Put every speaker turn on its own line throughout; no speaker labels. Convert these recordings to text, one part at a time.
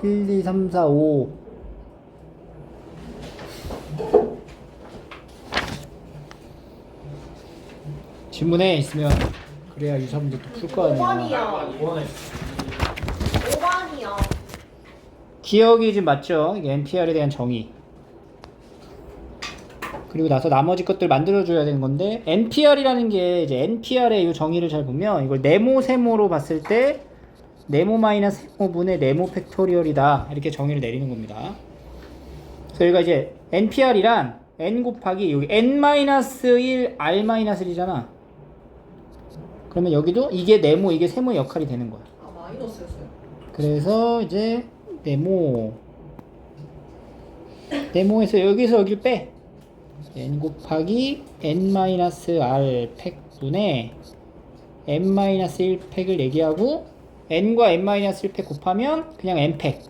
1, 2, 3, 4, 5. 지문에 있으면 그래야 유사문제도 풀 거 아니야.
5번이요. 5번이요.
기억이 좀 맞죠? 이게 NPR에 대한 정의. 그리고 나서 나머지 것들 만들어줘야 되는 건데, NPR이라는 게 이제 NPR의 이 정의를 잘 보면 이걸 네모 세모로 봤을 때 네모 마이너스 세모분의 네모 팩토리얼이다, 이렇게 정의를 내리는 겁니다. 그래서 여기가 이제 NPR이란 n 곱하기 여기 n-1 r-1이잖아. 그러면 여기도 이게 네모 이게 세모의 역할이 되는 거야.
아, 마이너스였어요?
그래서 이제 네모에서 여기서 여기를 빼. n 곱하기 n-r 팩분의 n-1 팩을 얘기하고, n과 n-1 팩 곱하면 그냥 n 팩.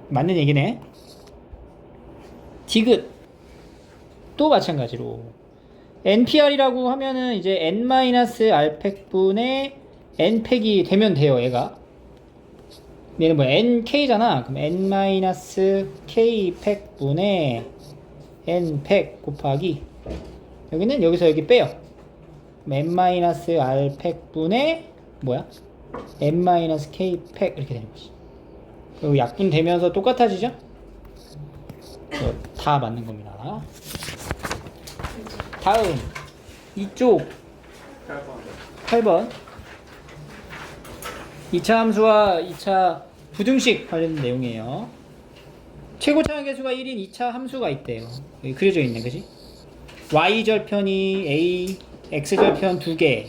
맞는 얘기네. 디귿 또 마찬가지로 NPR이라고 하면은 이제 n-r 팩분의 n 팩이 되면 돼요. 얘가 얘는 뭐야? nk잖아. 그럼 n-k 팩분의 n 팩 곱하기, 여기는 여기서 여기 빼요. 그럼 n-r 팩분의 뭐야? n-k 팩 이렇게 되는 거지. 그리고 약분되면서 똑같아지죠? 다 맞는 겁니다. 다음 이쪽 8번 2차 함수와 2차 부등식 관련된 내용이에요. 최고차항 계수가 1인 2차 함수가 있대요. 여기 그려져 있네, 그지? y절편이 a, x절편 2개.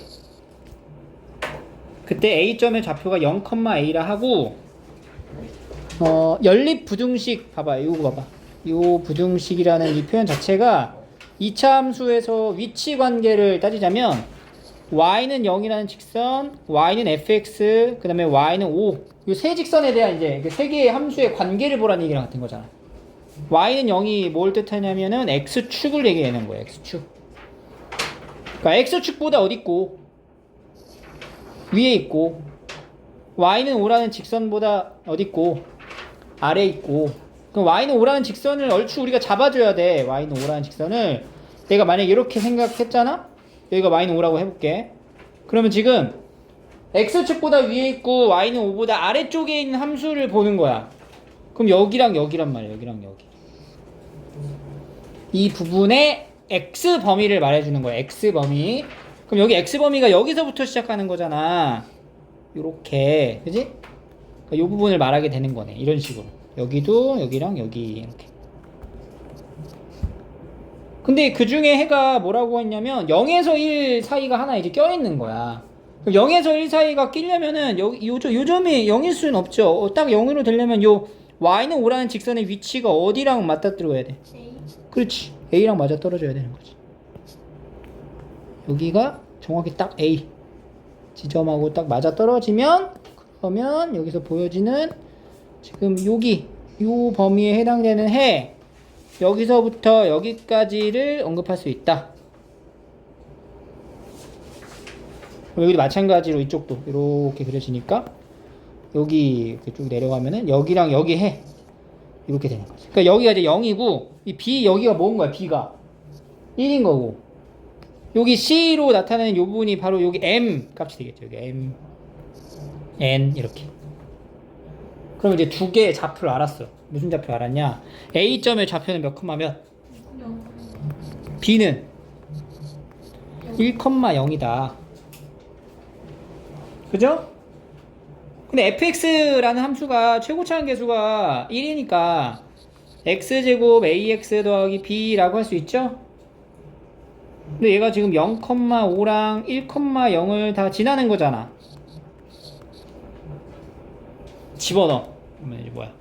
그때 a점의 좌표가 0,a라 하고, 연립 부등식 봐봐. 이거 봐봐. 요 부등식이라는 이 표현 자체가 2차 함수에서 위치 관계를 따지자면 y는 0이라는 직선, y는 fx, 그 다음에 y는 5. 이 세 직선에 대한 이제 세 개의 함수의 관계를 보라는 얘기랑 같은 거잖아. y는 0이 뭘 뜻하냐면은 x축을 얘기하는 거예요. x축. 그러니까 x축보다 어디 있고 위에 있고, y는 5라는 직선보다 어디 있고 아래에 있고. 그럼 y는 5라는 직선을 얼추 우리가 잡아줘야 돼. y는 5라는 직선을 내가 만약에 이렇게 생각했잖아. 여기가 y는 5라고 해볼게. 그러면 지금 x축보다 위에 있고 y는 5보다 아래쪽에 있는 함수를 보는 거야. 그럼 여기랑 여기란 말이야. 여기랑 여기. 이 부분의 x 범위를 말해주는 거야. x 범위. 그럼 여기 x 범위가 여기서부터 시작하는 거잖아. 요렇게, 그지? 그러니까 요 부분을 말하게 되는 거네. 이런 식으로. 여기도 여기랑 여기 이렇게. 근데 그 중에 해가 뭐라고 했냐면 0에서 1 사이가 하나 이제 껴있는 거야. 그럼 0에서 1 사이가 끼려면은 요 점이 0일 수는 없죠. 딱 0으로 되려면 요 y는 5라는 직선의 위치가 어디랑 맞닿아들어야 돼?
A.
그렇지. a랑 맞아 떨어져야 되는 거지. 여기가 정확히 딱 a 지점하고 딱 맞아 떨어지면, 그러면 여기서 보여지는 지금 여기 요 범위에 해당되는 해, 여기서부터 여기까지를 언급할 수 있다. 여기도 마찬가지로 이쪽도 이렇게 그려지니까 여기 쭉 내려가면은 여기랑 여기 해 이렇게 되는 거지. 그러니까 여기가 이제 0이고 이 b 여기가 뭔 거야? b가 1인 거고, 여기 c로 나타내는 요 부분이 바로 여기 m 값이 되겠죠. 여기 m n 이렇게. 그럼 이제 두 개의 좌표를 알았어. 무슨 좌표 알았냐? A점의 좌표는 몇 컴마 몇?
0.
B는 1,0이다. 그죠? 근데 fx라는 함수가 최고차항 계수가 1이니까 x제곱 ax 더하기 b라고 할 수 있죠? 근데 얘가 지금 0,5랑 1,0을 다 지나는 거잖아. 집어넣어. 그러면 이제 뭐야?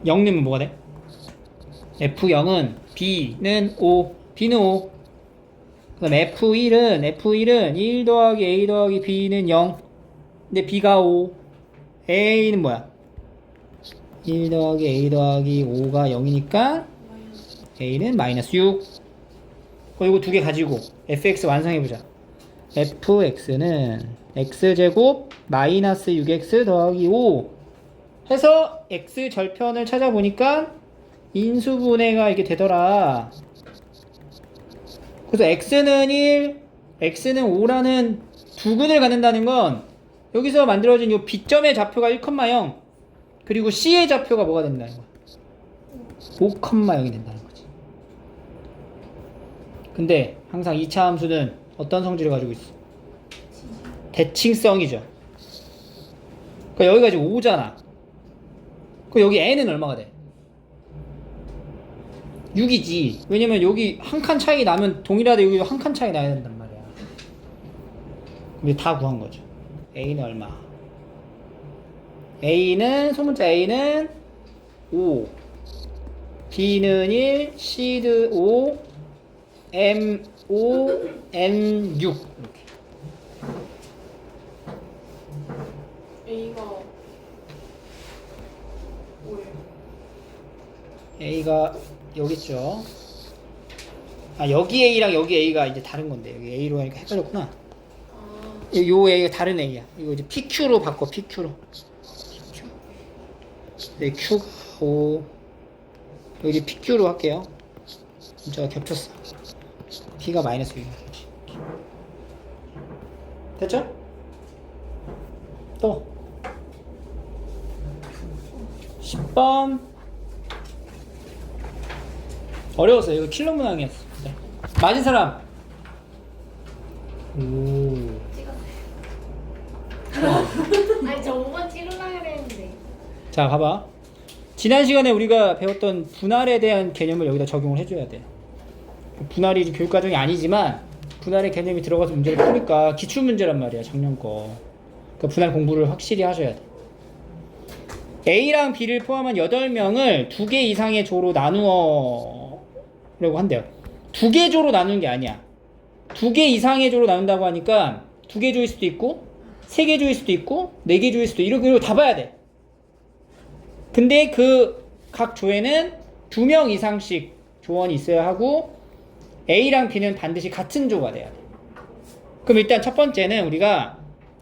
0 넣으면 뭐가 돼? F0은 B는 5, B는 5. 그럼 F1은 1 더하기 A 더하기 B는 0. 근데 B가 5. A는 뭐야? 1 더하기 A 더하기 5가 0이니까 A는 마이너스 6. 이거 두 개 가지고 fx 완성해보자. fx는 x제곱 마이너스 6x 더하기 5 해서 x 절편을 찾아보니까 인수분해가 이렇게 되더라. 그래서 x는 1, x는 5라는 두근을 갖는다는 건 여기서 만들어진 이 B점의 좌표가 1,0 그리고 C의 좌표가 뭐가 된다는 거야? 5,0이 된다는 거지. 근데 항상 2차 함수는 어떤 성질을 가지고 있어? 대칭성이죠. 그러니까 여기가 지금 5잖아. 그럼 여기 n은 얼마가 돼? 6이지. 왜냐면 여기 한 칸 차이 나면 동일하게 여기 한 칸 차이 나야 된단 말이야. 그럼 다 구한 거죠. a는 얼마? so문자 a는 5, b는 1, c는 5, m 5, n 6 이렇게.
A가 5예요.
a가 여기 있죠. 아 여기 a랑 여기 a가 이제 다른 건데 여기 a로 하니까 헷갈렸구나. 요 a가 다른 a야. 이거 이제 pq로 바꿔 pq로. 네, q고 여기 pq로 할게요. 문자가 겹쳤어. p가 마이너스 6. 됐죠? 또 10번 어려웠어요. 이거 킬러 문항이었어. 네. 맞은 사람. 오.
아니 저 5번 찍으려고 그랬는데.
자, 봐봐. 지난 시간에 우리가 배웠던 분할에 대한 개념을 여기다 적용을 해줘야 돼. 분할이 교육과정이 아니지만 분할의 개념이 들어가서 문제를 푸니까 기출문제란 말이야, 작년 거. 그러니까 분할 공부를 확실히 하셔야 돼. A랑 B를 포함한 8명을 2개 이상의 조로 나누어 라고 한대요. 2개 조로 나누는 게 아니야. 2개 이상의 조로 나눈다고 하니까 2개 조일 수도 있고 3개 조일 수도 있고 4개 조일 수도 있고 이렇게 다 봐야 돼. 근데 그 각 조에는 2명 이상씩 조원이 있어야 하고 A랑 B는 반드시 같은 조가 돼야 돼. 그럼 일단 첫 번째는 우리가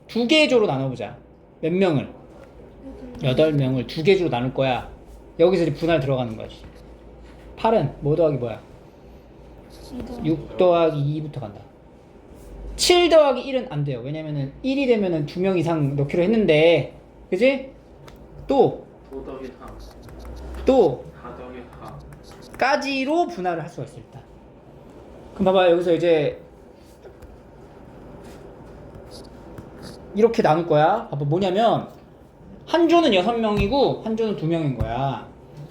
2개 조로 나눠보자. 몇 명을? 8명을 2개 조로 나눌 거야. 여기서 이제 분할 들어가는 거지. 8은 뭐 더하기 뭐야? 6 더하기 2부터 간다. 7 더하기 1은 안 돼요. 왜냐면은 1이 되면은 2명 이상 넣기로 했는데, 그지? 또
도덕의 하.
또
다덕의 하.
까지로 분할을 할 수가 있어 일단. 그럼 봐봐 여기서 이제 이렇게 나눌 거야. 봐봐 뭐냐면 한 조는 6명이고 한 조는 2명인 거야.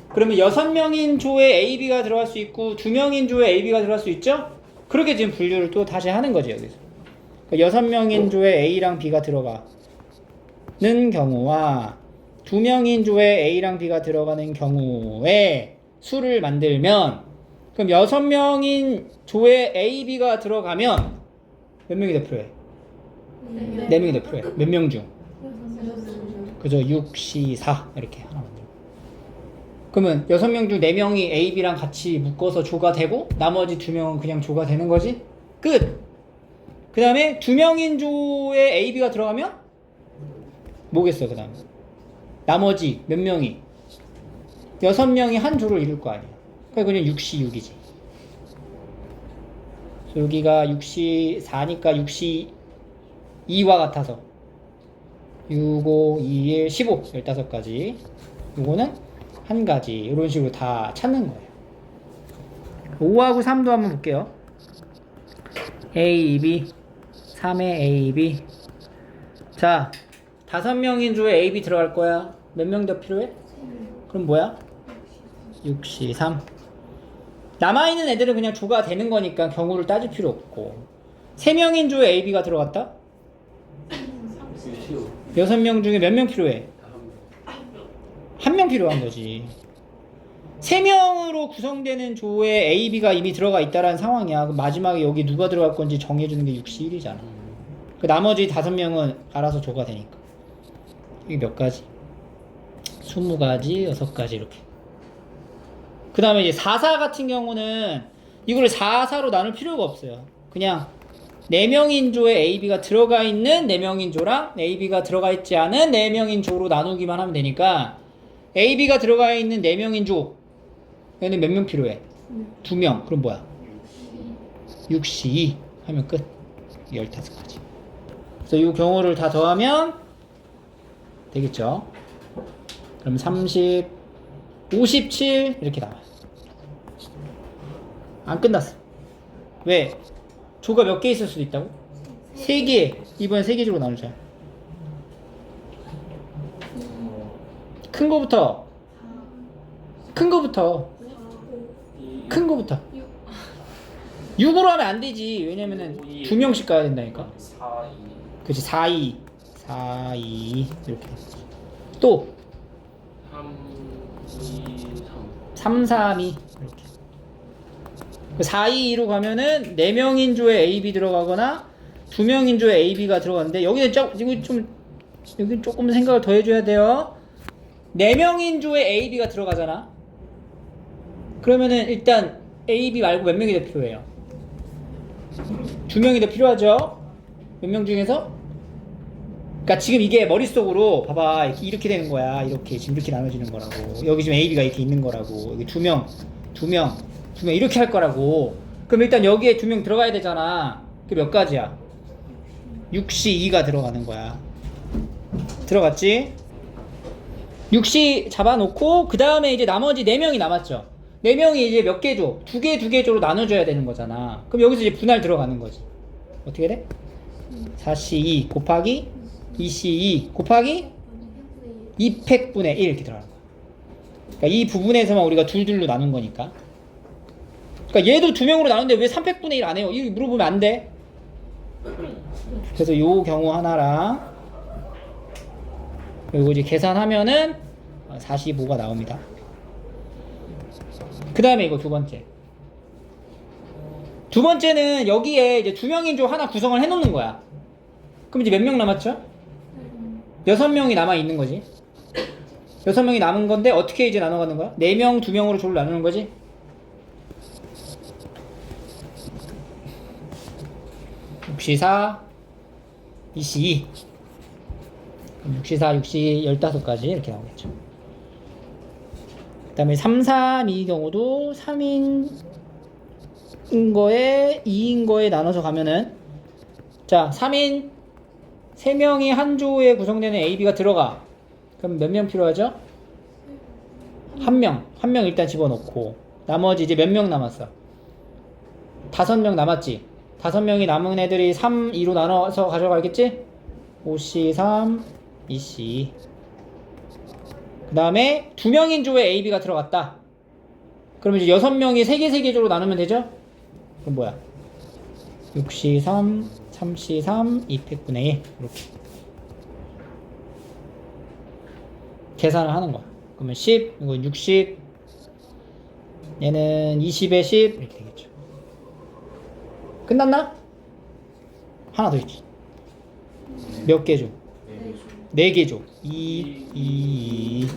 그러면 6명인 조에 A, B가 들어갈 수 있고 2명인 조에 A, B가 들어갈 수 있죠? 그렇게 지금 분류를 또 다시 하는 거지 여기서. 그러니까 6명인 조에 A랑 B가 들어가는 경우와 2명인 조에 A랑 B가 들어가는 경우에 수를 만들면 그럼 6명인 조에 A, B가 들어가면 몇 명이 더 필요해? 4명이 더 필요해. 몇 명 중? 그죠? 6, 4 이렇게 하나 만들고. 그러면 6명 중 4명이 A, B랑 같이 묶어서 조가 되고 나머지 2명은 그냥 조가 되는 거지? 끝! 그 다음에 2명인 조에 A, B가 들어가면 뭐겠어 그 다음에? 나머지 몇 명이? 6명이 한 조를 이룰 거 아니야. 그러니까 그냥 6시 6이지. 여기가 6시 4니까 6시 2와 같아서 6, 5, 2, 1, 15 15가지. 요거는 한 가지 이런 식으로 다 찾는 거예요. 5하고 3도 한번 볼게요. A, B 3에 A, B. 자 5명인 조에 A, B 들어갈 거야. 몇 명 더 필요해? 그럼 뭐야? 6, 3. 남아있는 애들은 그냥 조가 되는 거니까 경우를 따질 필요 없고 3명인 조에 A, B가 들어갔다? 6명 중에 몇 명 필요해? 1명 필요한 거지. 3명으로 구성되는 조에 A, B가 이미 들어가 있다라는 상황이야. 그럼 마지막에 여기 누가 들어갈 건지 정해주는 게 6시 1이잖아. 그 나머지 5명은 알아서 조가 되니까. 이게 몇 가지? 20가지, 6가지 이렇게. 그 다음에 이제 4, 4 같은 경우는 이거를 4, 4로 나눌 필요가 없어요. 그냥 4명인조에 AB가 들어가 있는 4명인조랑 AB가 들어가 있지 않은 4명인조로 나누기만 하면 되니까 AB가 들어가 있는 4명인조 얘는 몇 명 필요해? 2명. 그럼 뭐야? 62 하면 끝. 15가지. 그래서 이 경우를 다 더하면 되겠죠. 그럼 30, 57 이렇게 나와요. 안 끝났어. 왜? 조가 몇 개 있을 수도 있다고? 3개. 이번엔 3개 조로 나누자. 큰 거부터. 큰 거부터. 큰 거부터. 6으로 하면 안 되지. 왜냐면은 2명씩 가야 된다니까.
4, 2,
그치. 4, 2. 4, 2. 이렇게. 또
3, 2,
3,
3.
3, 2. 이렇게. 4, 2, 2로 가면은 4명인조에 AB 들어가거나 2명인조에 AB가 들어가는데 여기는 여기 조금 생각을 더 해줘야 돼요. 4명인조에 AB가 들어가잖아. 그러면은 일단 AB 말고 몇 명이 더 필요해요? 2명이 더 필요하죠? 몇 명 중에서? 그러니까 지금 이게 머릿속으로 봐봐 이렇게 되는 거야. 이렇게 지금 이렇게 나눠지는 거라고. 여기 지금 AB가 이렇게 있는 거라고. 여기 2명 이렇게 할 거라고. 그럼 일단 여기에 2명 들어가야 되잖아. 그게 몇 가지야? 62가 들어가는 거야. 들어갔지? 60 잡아놓고 그 다음에 이제 나머지 4명이 남았죠. 4명이 이제 몇 개조? 2개 조로 나눠줘야 되는 거잖아. 그럼 여기서 이제 분할 들어가는 거지. 어떻게 돼? 4C2 곱하기 2C2 곱하기 2팩분의 1 이렇게 들어가는 거야. 그러니까 이 부분에서만 우리가 둘둘로 나눈 거니까. 그러니까 얘도 2명으로 나누는데 왜 3팩분의 1 안 해요? 이거 물어보면 안 돼. 그래서 요 경우 하나랑 그리고 이제 계산하면은 45가 나옵니다. 그 다음에 이거 두 번째는 여기에 이제 2명인조 하나 구성을 해놓는 거야. 그럼 이제 몇 명 남았죠? 6명이 남아있는 거지. 6명이 남은 건데 어떻게 이제 나눠가는 거야? 4명, 2명으로 조를 나누는 거지. 육시4, 2C2 육시4, 6시 15가지 이렇게 나오겠죠. 그 다음에 3, 3, 2 경우도 3인 거에 2인 거에 나눠서 가면은 자 3인 3명이 한 조에 구성되는 AB가 들어가. 그럼 몇 명 필요하죠? 1명 일단 집어넣고 나머지 이제 몇 명 남았어? 5명 남았지. 5명이 남은 애들이 3, 2로 나눠서 가져가겠지? 5C3 2C 그 다음에 2명인 조에 AB가 들어갔다. 그러면 이제 6명이 3개 조로 나누면 되죠? 그럼 뭐야? 6C3 3C3 2팩분의 1 이렇게 계산을 하는 거야. 그러면 10 이건 60 얘는 20에 10 이렇게 되겠죠. 끝났나? 하나 더 있지. 몇 개죠? 4개죠. 2.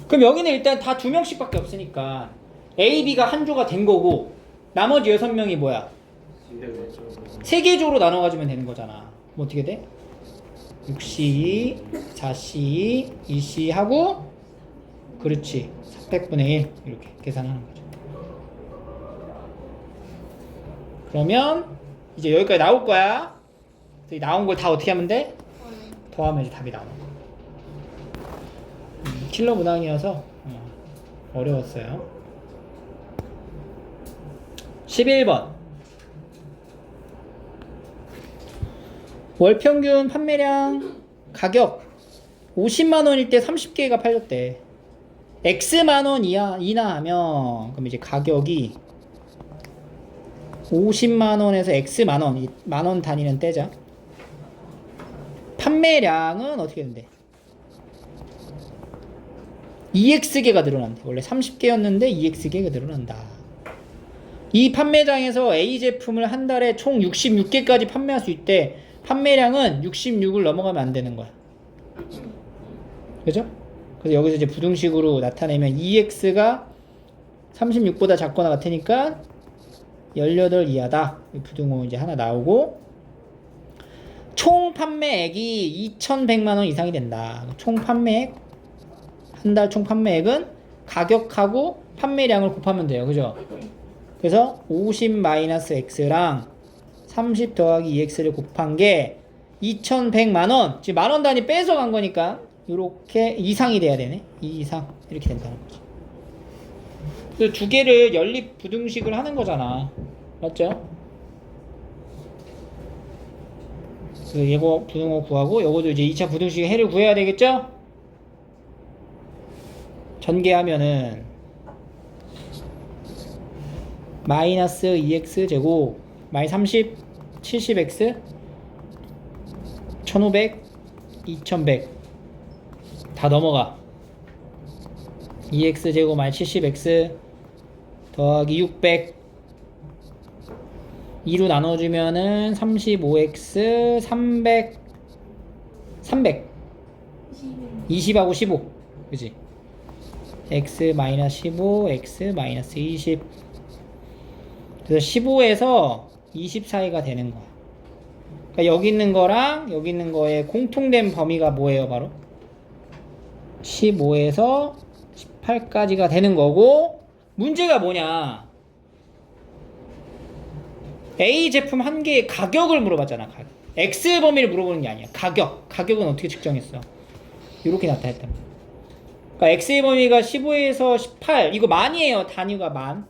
그럼 여기는 일단 다 2명씩 밖에 없으니까 AB가 한 조가 된 거고 나머지 6명이 뭐야? 3개 조로 나눠가지면 되는 거잖아. 뭐 어떻게 돼? 6C, 4C, 2C 하고 그렇지. 400분의 1 이렇게 계산하는 거죠. 그러면 이제 여기까지 나올 거야. 나온 걸 다 어떻게 하면 돼? 더하면 이제 답이 나오는 거야. 킬러 문항이어서 어려웠어요. 11번 월평균 판매량 가격 50만원일 때 30개가 팔렸대. X만원 이나 하면 그럼 이제 가격이 50만원에서 X만원 만원 단위는 떼자. 판매량은 어떻게 된대? 2X개가 늘어난대. 원래 30개였는데 2X개가 늘어난다. 이 판매장에서 A 제품을 한 달에 총 66개까지 판매할 수 있대. 판매량은 66을 넘어가면 안 되는 거야. 그죠? 그래서 여기서 이제 부등식으로 나타내면 2X가 36보다 작거나 같으니까 18 이하다. 부등호 이제 하나 나오고 총 판매액이 2,100만 원 이상이 된다. 총 판매액, 한 달 총 판매액은 가격하고 판매량을 곱하면 돼요. 그죠? 그래서 50-x랑 30 더하기 2x를 곱한 게 2,100만 원. 지금 만원 단위 뺏어간 거니까 이렇게 이상이 돼야 되네. 이 이상 이렇게 된다는 거지. 그래서 두 개를 연립 부등식을 하는 거잖아. 맞죠? 그 얘거 부등호 구하고 요거도 이제 2차 부등식의 해를 구해야 되겠죠? 전개하면은 마이너스 2x 제곱 마이너스 30 70x 1500 2100 다 넘어가. 2x 제곱 마이너스 70x 더하기 600 2로 나눠주면은 35x 300 20하고 15 그지? x 마이너스 15 x 마이너스 20 그래서 15에서 20 사이가 되는 거야. 그러니까 여기 있는 거랑 여기 있는 거의 공통된 범위가 뭐예요? 바로 15에서 18까지가 되는 거고, 문제가 뭐냐, A 제품 한 개의 가격을 물어봤잖아. 가격. X 범위를 물어보는 게 아니야. 가격은 어떻게 측정했어? 이렇게 나타냈단 말이야. 그러니까 X의 범위가 15에서 18, 이거 만이에요. 단위가 만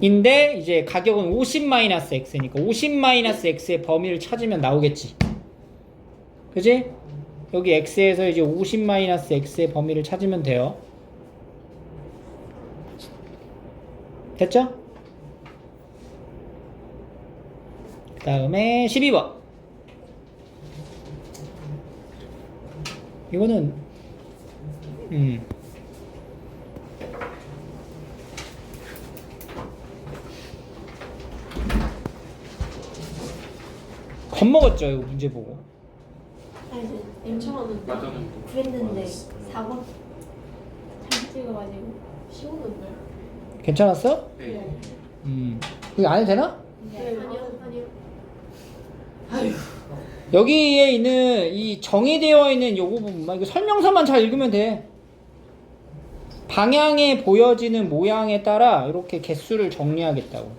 인데 이제 가격은 50-x니까 50-x의 범위를 찾으면 나오겠지. 그지? 여기 x에서 이제 50-x의 범위를 찾으면 돼요. 됐죠? 그 다음에 12번. 이거는 겁먹었죠, 이거 문제 보고.
아니 괜찮았는데
맞아는
그랬는데 4번 잘 찍어가지고 쉬웠는데.
괜찮았어?
네.
이거 안 해도 되나?
네 아니요.
여기에 있는 이 정의되어 있는 요거 부분만, 이거 설명서만 잘 읽으면 돼. 방향에 보여지는 모양에 따라 이렇게 개수를 정리하겠다고.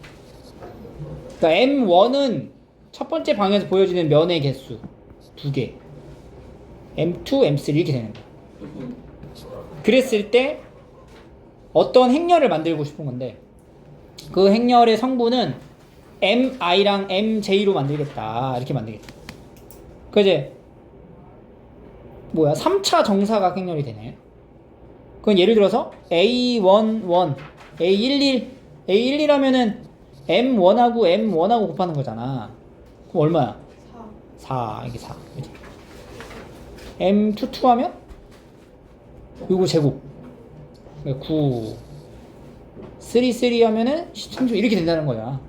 그러니까 M1은 첫 번째 방향에서 보여지는 면의 개수 2개, M2, M3 이렇게 되는 거야. 그랬을 때 어떤 행렬을 만들고 싶은 건데, 그 행렬의 성분은 MI랑 MJ로 만들겠다. 이렇게 만들겠다. 그지? 뭐야, 3차 정사각 행렬이 되네. 그건 예를 들어서 A11, A11 하면은 M1하고 M1하고 곱하는 거잖아. 그럼 얼마야? 4. 이게 4. 그치? M22 하면 요거 제곱 9. 33 하면은 13 이렇게 된다는 거야.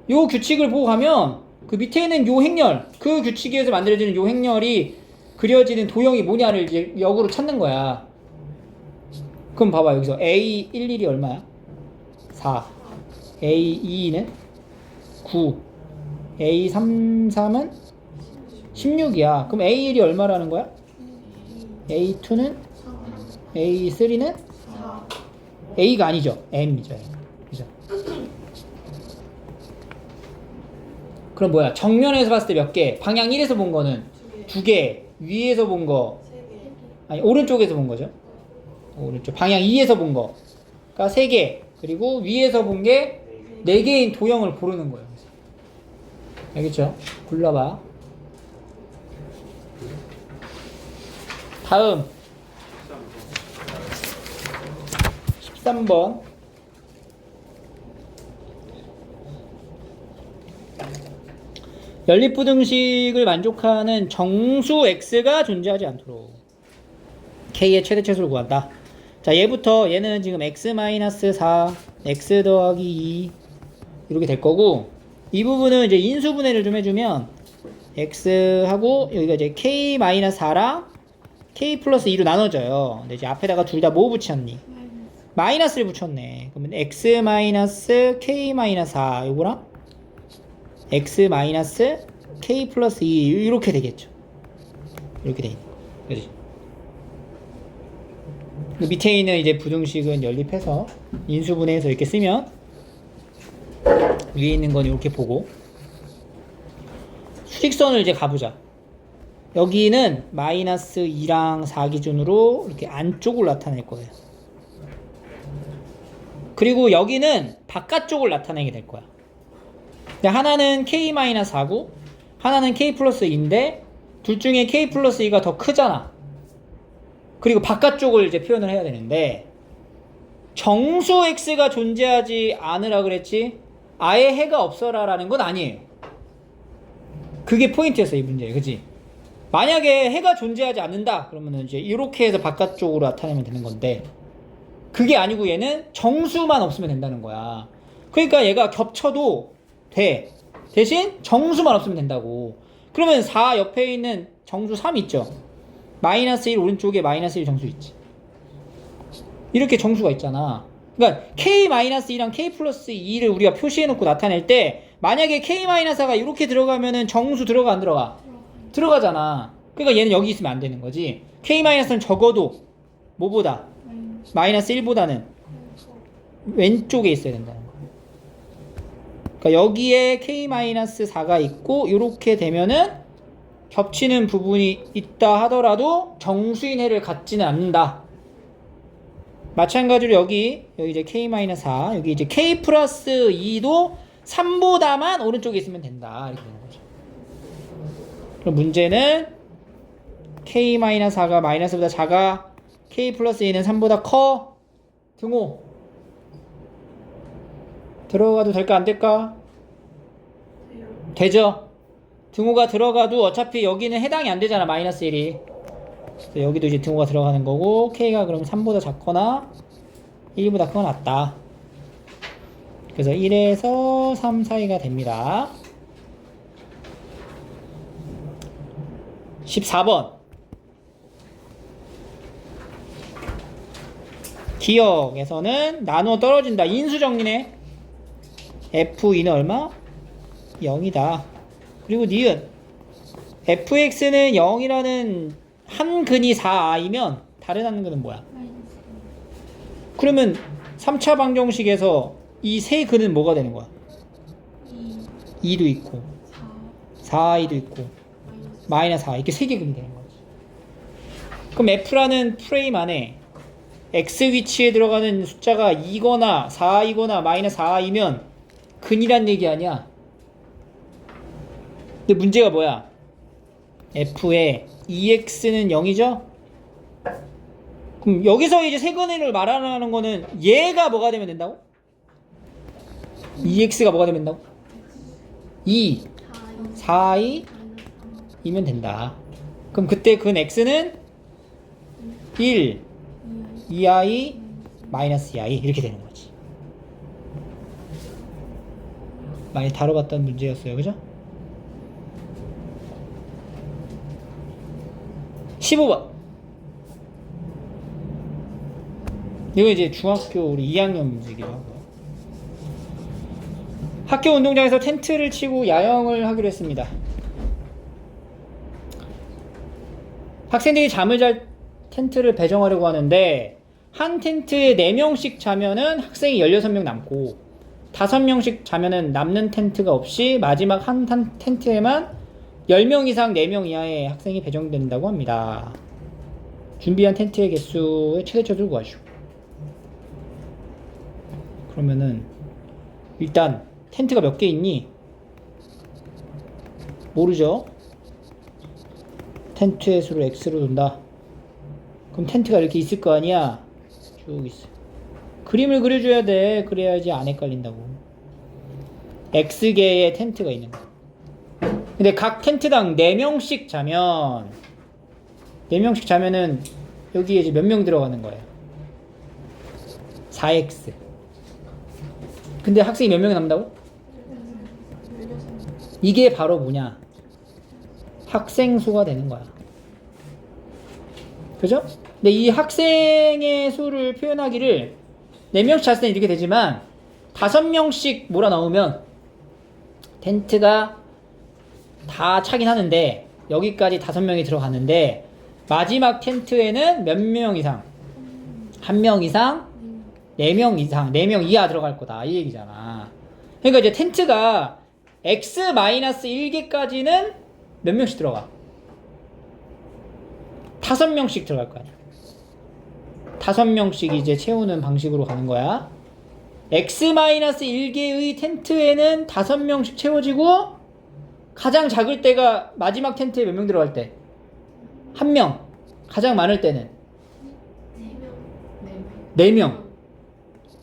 요 규칙을 보고 가면 그 밑에 있는 요 행렬, 그 규칙에서 만들어지는 요 행렬이 그려지는 도형이 뭐냐를 이제 역으로 찾는 거야. 그럼 봐봐, 여기서 A11이 얼마야? 4. A22는 9. A33은 16이야. 그럼 A1이 얼마라는 거야? A2는? A3는? A가 아니죠. M이죠. 그죠? 그럼 뭐야? 정면에서 봤을 때 몇 개? 방향 1에서 본 거는 2개. 위에서 본 거, 아니 오른쪽에서 본 거죠. 오른쪽 방향 2에서 본 거가 3개. 그리고 위에서 본 게 4개인 도형을 고르는 거예요. 알겠죠? 골라봐. 다음 13번. 연립부등식을 만족하는 정수 x가 존재하지 않도록 k의 최대치수를 구한다. 자, 얘는 지금 x-4, x 더하기 2 이렇게 될 거고, 이 부분은 이제 인수분해를 좀 해주면 x하고 여기가 이제 k-4랑 k 플러스 2로 나눠져요. 근데 이제 앞에다가 둘 다 뭐 붙였니? 마이너스를 붙였네. 그러면 x-k-4 요거랑 x K 플러스 2 이렇게 되겠죠. 이렇게 돼 있는 거. 그지? 밑에 있는 이제 부등식은 연립해서 인수분해해서 이렇게 쓰면 위에 있는 건 이렇게 보고 수직선을 이제 가보자. 여기는 마이너스 2랑 4 기준으로 이렇게 안쪽을 나타낼 거예요. 그리고 여기는 바깥쪽을 나타내게 될 거야. 근데 하나는 K-4고 하나는 K 플러스 2인데 둘 중에 K 플러스 2가 더 크잖아. 그리고 바깥쪽을 이제 표현을 해야 되는데 정수 X가 존재하지 않으라 그랬지 아예 해가 없어라 라는 건 아니에요. 그게 포인트였어 이 문제. 그치? 만약에 해가 존재하지 않는다 그러면 이제 이렇게 해서 바깥쪽으로 나타내면 되는 건데 그게 아니고 얘는 정수만 없으면 된다는 거야. 그러니까 얘가 겹쳐도 돼. 대신 정수만 없으면 된다고. 그러면 4 옆에 있는 정수 3 있죠. 마이너스 1 오른쪽에 마이너스 1 정수 있지. 이렇게 정수가 있잖아. 그러니까 K-2랑 K 플러스 2를 우리가 표시해놓고 나타낼 때 만약에 K-4가 이렇게 들어가면은 정수 들어가 안 들어가? 들어가잖아. 그러니까 얘는 여기 있으면 안 되는 거지. K-는 적어도 뭐보다? 마이너스 1보다는 왼쪽에 있어야 된다는 거. 그러니까 여기에 K-4가 있고 이렇게 되면은 겹치는 부분이 있다 하더라도 정수인 해를 갖지는 않는다. 마찬가지로 여기 이제 K-4 여기 이제 K 플러스 2도 3보다만 오른쪽에 있으면 된다. 이렇게 되는 거죠. 그럼 문제는 K-4가 마이너스보다 작아. K 플러스 2는 3보다 커. 등호 들어가도 될까 안 될까? 되죠. 등호가 들어가도 어차피 여기는 해당이 안 되잖아. 마이너스 1이. 그래서 여기도 이제 등호가 들어가는 거고 K가 그럼 3보다 작거나 1보다 크거나 같다. 그래서 1에서 3 사이가 됩니다. 14번 기억에서는 나누어 떨어진다. 인수정리네. F2는 얼마? 0이다. 그리고 니은 fx는 0이라는 한 근이 4i면 다른 한 근은 뭐야? 그러면 3차 방정식에서 이 세 근은 뭐가 되는 거야? 2도 있고 4i도 있고 마이너스 4 이렇게 세 개 근이 되는 거지. 그럼 f라는 프레임 안에 x 위치에 들어가는 숫자가 2거나 4i거나 마이너스 4i면 근이란 얘기 아니야. 근데 문제가 뭐야? f의 2x는 0이죠? 그럼 여기서 이제 세근을 말하는 거는 얘가 뭐가 되면 된다고? 2x가 뭐가 되면 된다고? 2, 4i 이면 된다. 그럼 그때 근 x는 1, 2i, 마이너스 2i 이렇게 되는 거지. 많이 다뤄봤던 문제였어요. 그죠? 15번. 이거 이제 중학교 우리 2학년 문제기도 하고요. 학교 운동장에서 텐트를 치고 야영을 하기로 했습니다. 학생들이 잠을 잘 텐트를 배정하려고 하는데 한 텐트에 4명씩 자면은 학생이 16명 남고 5명씩 자면은 남는 텐트가 없이 마지막 한 텐트에만 10명 이상 4명 이하의 학생이 배정된다고 합니다. 준비한 텐트의 개수의 최대치를 구하시오. 그러면은 일단 텐트가 몇 개 있니? 모르죠? 텐트의 수를 x로 둔다. 그럼 텐트가 이렇게 있을 거 아니야? 쭉 있어. 그림을 그려줘야 돼. 그래야지 안 헷갈린다고. x개의 텐트가 있는 거야. 근데 각 텐트당 4명씩 자면 4명씩 자면은 여기에 이제 몇 명 들어가는 거예요? 4x. 근데 학생이 몇 명이 남는다고? 이게 바로 뭐냐? 학생 수가 되는 거야. 그죠? 근데 이 학생의 수를 표현하기를 4명씩 잤을 때 이렇게 되지만 5명씩 몰아넣으면 텐트가 다 차긴 하는데 여기까지 5명이 들어가는데 마지막 텐트에는 몇 명 이상? 1명 이상? 4명 이상, 4명 이하 들어갈 거다 이 얘기잖아. 그러니까 이제 텐트가 x-1개까지는 몇 명씩 들어가? 5명씩 들어갈 거 아니야. 5명씩 이제 채우는 방식으로 가는 거야. x-1개의 텐트에는 5명씩 채워지고 가장 작을 때가 마지막 텐트에 몇 명 들어갈 때? 1명. 가장 많을 때는 4명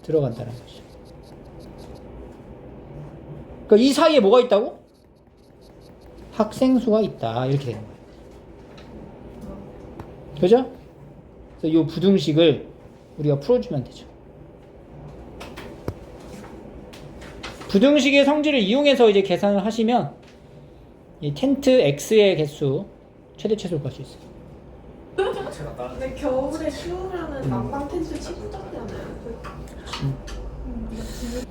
들어간다는 거죠. 그러니까 이 사이에 뭐가 있다고? 학생 수가 있다 이렇게 되는 거예요. 그죠? 그래서 이 부등식을 우리가 풀어주면 되죠. 부등식의 성질을 이용해서 이제 계산을 하시면 이 텐트 X의 개수 최대 최소를 구할 수 있어요.
제가 다른
근데 겨울에 쉬우면은 난방 텐트 치부작되잖아요.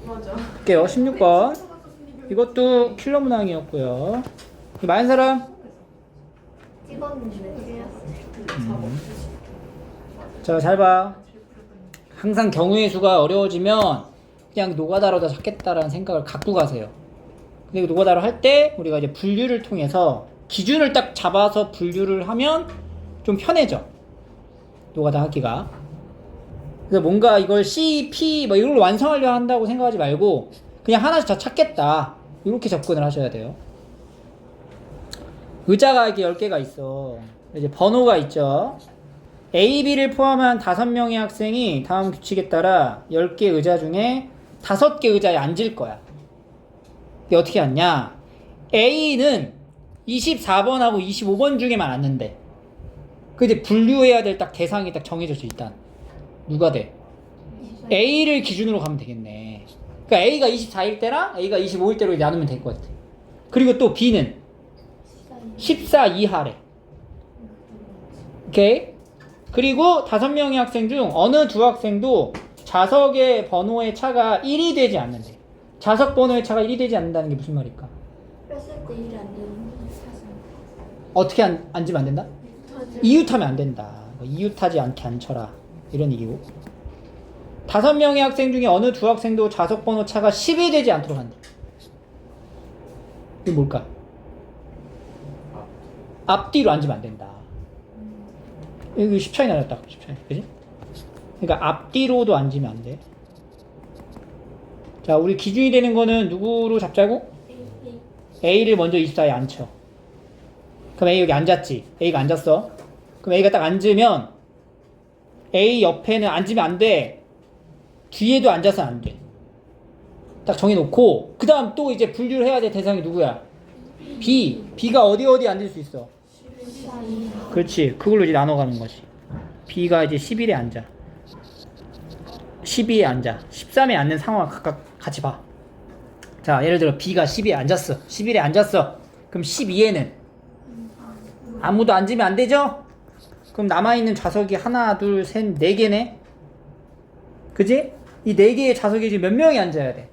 맞아.
볼게요. 16번. 이것도 킬러 문항이었고요. 많은 사람?
찍었는데
자, 잘 봐. 항상 경우의 수가 어려워지면 그냥 노가다로 다 찾겠다라는 생각을 갖고 가세요. 근데 노가다로 할 때 우리가 이제 분류를 통해서 기준을 딱 잡아서 분류를 하면 좀 편해져. 노가다 하기가. 그래서 뭔가 이걸 C, P 뭐 이걸 완성하려 한다고 생각하지 말고 그냥 하나씩 다 찾겠다. 이렇게 접근을 하셔야 돼요. 의자가 이렇게 10개가 있어. 이제 번호가 있죠. A, B를 포함한 5명의 학생이 다음 규칙에 따라 10개 의자 중에 5개 의자에 앉을 거야. 이게 어떻게 앉냐? A는 24번하고 25번 중에만 앉는데. 그 이제 분류해야 될 딱 대상이 딱 정해졌어, 일단. 누가 돼? A를 기준으로 가면 되겠네. 그러니까 A가 24일 때랑 A가 25일 때로 나누면 될 것 같아. 그리고 또 B는 14 이하래. 오케이? 그리고 5명의 학생 중 어느 두 학생도 좌석의 번호의 차가 1이 되지 않는데. 좌석 번호의 차가 1이 되지 않는다는 게 무슨 말일까?
뺐을 때 일이 안 되는
어떻게 앉으면 안 된다? 이웃하면 안 된다. 이웃하지 않게 앉혀라. 이런 얘기고. 5명의 학생 중에 어느 두 학생도 좌석 번호 차가 10이 되지 않도록 한다. 이게 뭘까? 앞뒤로 앉으면 안 된다. 여기 10차이 나렸다. 10차이. 그지? 그러니까 앞뒤로도 앉으면 안 돼. 자, 우리 기준이 되는 거는 누구로 잡자고? A를 먼저 24에 앉혀. 그럼 A 여기 앉았지. A가 앉았어. 그럼 A가 딱 앉으면 A 옆에는 앉으면 안 돼. 뒤에도 앉아서 안 돼. 딱 정해놓고 그 다음 또 이제 분류를 해야 될 대상이 누구야? B. B가 어디 앉을 수 있어? 그렇지. 그걸로 이제 나눠가는 거지. B가 이제 11에 앉아. 12에 앉아. 13에 앉는 상황 각각 같이 봐. 자, 예를 들어 B가 12에 앉았어. 11에 앉았어. 그럼 12에는 아무도 앉으면 안 되죠? 그럼 남아있는 좌석이 하나, 둘, 셋, 4개네? 그지? 이 4개의 좌석에 지금 몇 명이 앉아야 돼?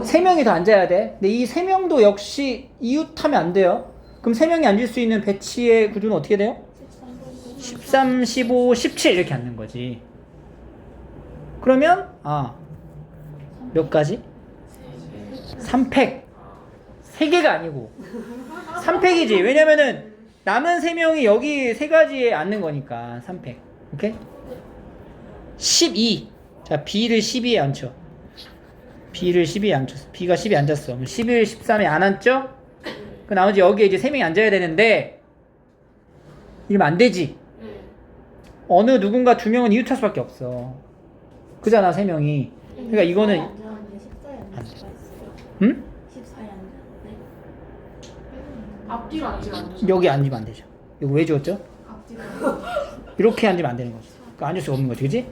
3명이 더 앉아야 돼. 근데 이 3명도 역시 이웃하면 안 돼요. 그럼 3명이 앉을 수 있는 배치의 구조는 어떻게 돼요? 13, 15, 17 이렇게 앉는 거지. 그러면 몇 가지? 3팩. 3개가 아니고 3팩이지. 왜냐면은 남은 3명이 여기 3가지에 앉는 거니까 3팩. 오케이? 12. 자, B를 12에 앉혀. B를 12에 앉혔어. B가 10에 앉았어. 그럼 11, 13에 안 앉죠? 그 나머지 여기에 이제 3명이 앉아야 되는데 이러면 안 되지. 어느 누군가 2명은 이웃할 수밖에 없어. 그잖아, 3명이. 그러니까 이거는 안 돼. 응?
14에 앉았네.
앞뒤로 앉으면 안 되죠.
여기 앉으면 안 되죠. 이거 왜 지웠죠?
앞뒤로.
이렇게 앉으면 안 되는 거지. 그러니까 앉을 수가 없는 거지, 그지?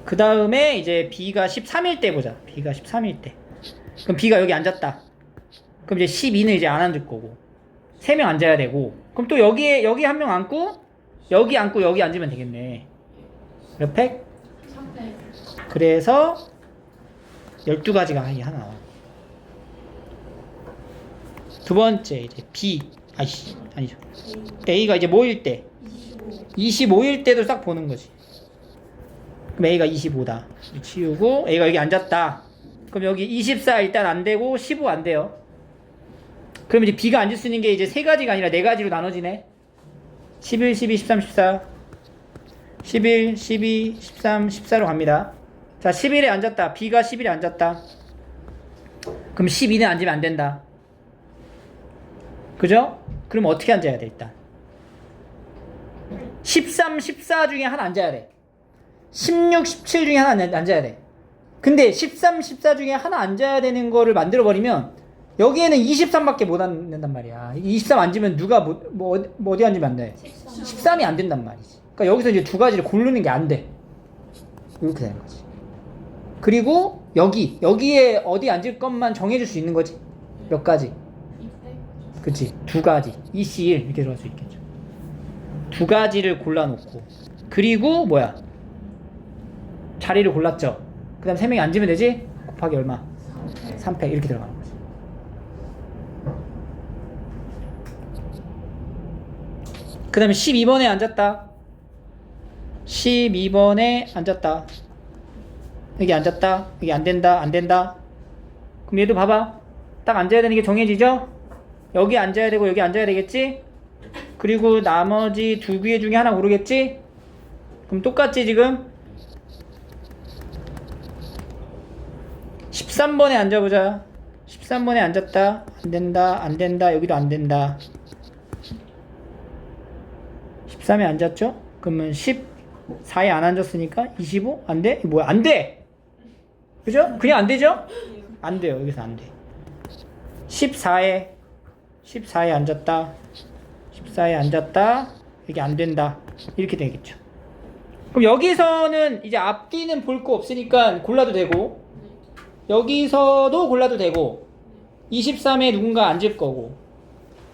그 다음에 이제 B가 13일 때 보자. B가 13일 때. 그럼 B가 여기 앉았다. 그럼 이제 12는 이제 안 앉을 거고. 3명 앉아야 되고. 그럼 또 여기 한 명 앉고, 여기 앉고, 여기 앉으면 되겠네. 몇 팩?
3팩.
그래서 12가지가 하나 나와. 두 번째 이제 B 아니죠. A가 이제 뭐일 때? 25일 때도 싹 보는 거지. 그럼 A가 25다. 치우고 A가 여기 앉았다. 그럼 여기 24 일단 안 되고 15 안 돼요. 그럼 이제 B가 앉을 수 있는 게 이제 세 가지가 아니라 네 가지로 나눠지네. 11, 12, 13, 14. 11, 12, 13, 14로 갑니다. 자, 11에 앉았다. B가 11에 앉았다. 그럼 12는 앉으면 안 된다. 그죠? 그럼 어떻게 앉아야 돼, 일단? 13, 14 중에 하나 앉아야 돼. 16, 17 중에 하나 앉아야 돼. 근데 13, 14 중에 하나 앉아야 되는 거를 만들어버리면 여기에는 23밖에 못 앉는단 말이야. 23 앉으면 누가 어디 앉으면 안 돼? 13이 안 된단 말이지. 그러니까 여기서 이제 두 가지를 고르는 게 안 돼. 이렇게 되는 거지. 그리고 여기에 어디 앉을 것만 정해줄 수 있는 거지. 몇 가지. 그치, 두 가지. EC1 이렇게 들어갈 수 있겠죠. 두 가지를 골라놓고 그리고 뭐야, 자리를 골랐죠. 그 다음 3명이 앉으면 되지. 곱하기 얼마? 3패 이렇게 들어가는 거지. 그 다음에 12번에 앉았다. 12번에 앉았다. 여기 앉았다. 여기 안된다. 안된다. 그럼 얘도 봐봐. 딱 앉아야 되는 게 정해지죠. 여기 앉아야 되고 여기 앉아야 되겠지. 그리고 나머지 두 개 중에 하나 고르겠지. 그럼 똑같지 지금. 13번에 앉아보자. 13번에 앉았다. 안된다. 안된다. 여기도 안된다. 13에 앉았죠? 그러면 14에 안 앉았으니까 25? 안 돼? 뭐야? 안 돼! 그죠? 그냥 안 되죠? 안 돼요. 여기서 안 돼. 14에 앉았다. 14에 앉았다. 여기 안 된다. 이렇게 되겠죠. 그럼 여기서는 이제 앞뒤는 볼 거 없으니까 골라도 되고, 여기서도 골라도 되고, 23에 누군가 앉을 거고,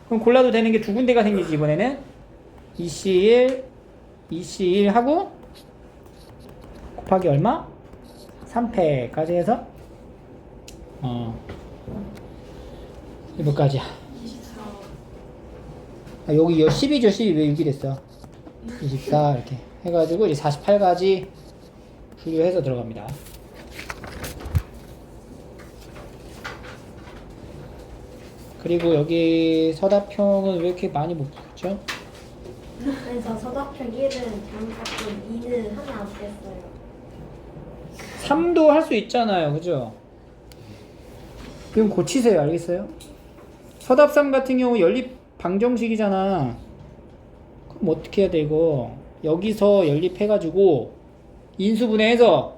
그럼 골라도 되는 게 두 군데가 생기지. 이번에는 EC1 하고 곱하기 얼마? 3패까지 해서 몇 가지야?
24.
여기 12죠. 12 왜 6이 됐어? 24 이렇게 해가지고 이제 48가지 분류해서 들어갑니다. 그리고 여기 서답형은 왜 이렇게 많이 못 풀죠?
그래서 서답형 1은 잘못했고 2는 하나 안 뺐어요.
3도 할 수 있잖아요. 그죠? 그럼 고치세요. 알겠어요? 서답 3 같은 경우 연립 방정식이잖아. 그럼 어떻게 해야 돼 이거? 여기서 연립해가지고 인수분해해서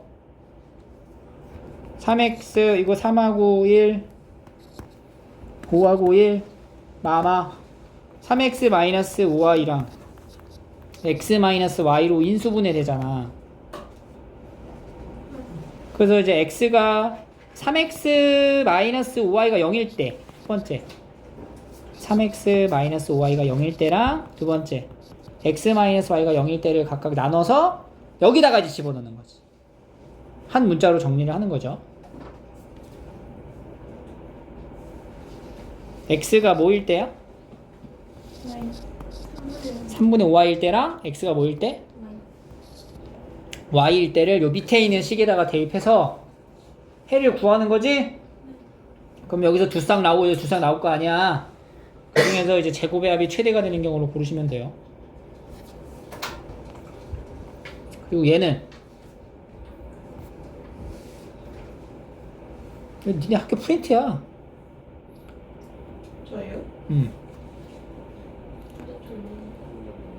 3x 이거 3하고 1 5하고 1 마마 3x 마이너스 5y랑 x 마이너스 y로 인수분해 되잖아. 그래서 이제 x가 3x 마이너스 5y가 0일 때, 첫 번째 3x 마이너스 5y가 0일 때랑 두 번째 x 마이너스 y가 0일 때를 각각 나눠서 여기다가 이제 집어넣는 거지. 한 문자로 정리를 하는 거죠. x가 뭐일 때야? 3분의 5y일 때랑 x가 뭐일 때? y일 때를 요 밑에 있는 식에다가 대입해서 해를 구하는 거지? 그럼 여기서 두 쌍 나오고 두 쌍 나올 거 아니야. 그 중에서 이제 제곱의 합이 최대가 되는 경우로 고르시면 돼요. 그리고 얘는 니네 학교 프린트야.
저예요?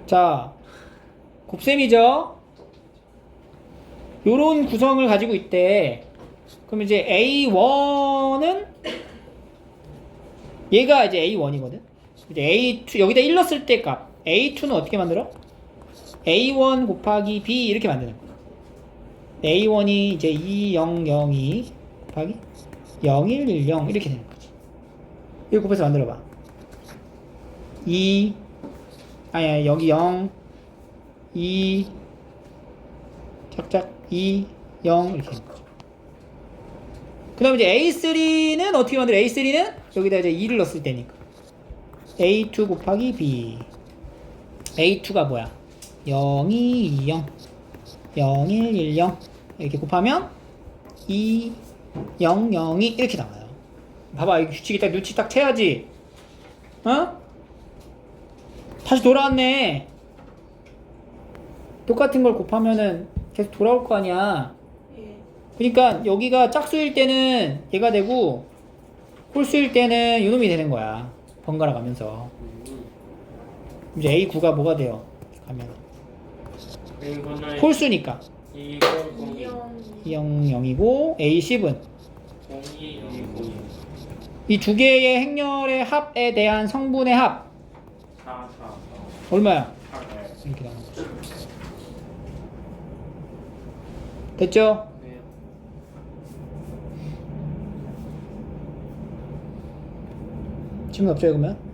자, 곱셈이죠? 요런 구성을 가지고 있대. 그럼 이제 A1은 얘가 이제 A1이거든. 이제 A2 여기다 1 넣었을 때 값 A2는 어떻게 만들어? A1 곱하기 B 이렇게 만드는 거야. A1이 이제 2002 곱하기 0110 이렇게 되는 거지. 이거 곱해서 만들어 봐. 2 아니 여기 0 2 짝짝 2 0 이렇게 되는 거죠. 그 다음에 이제 A3는 어떻게 만들어? A3는 여기다 이제 2를 넣었을 때니까 A2 곱하기 B. A2가 뭐야? 0, 2, 2, 0. 0, 1, 1, 0. 이렇게 곱하면 2, 0, 0, 2 이렇게 나와요. 봐봐, 이 규칙이 딱 눈치 딱 채야지. 어? 다시 돌아왔네. 똑같은 걸 곱하면은 계속 돌아올 거 아니야.
예.
그러니까 여기가 짝수일 때는 얘가 되고 홀수일 때는 이놈이 되는 거야. 번갈아 가면서. 이제 A9가 뭐가 돼요? 가면
A군은
홀수니까
2002
200이고 A10은
0202
이 두 개의 행렬의 합에 대한 성분의 합
44
얼마야?
8
이렇게 나오는 거죠. 됐죠?
네.
질문 없죠 그러면?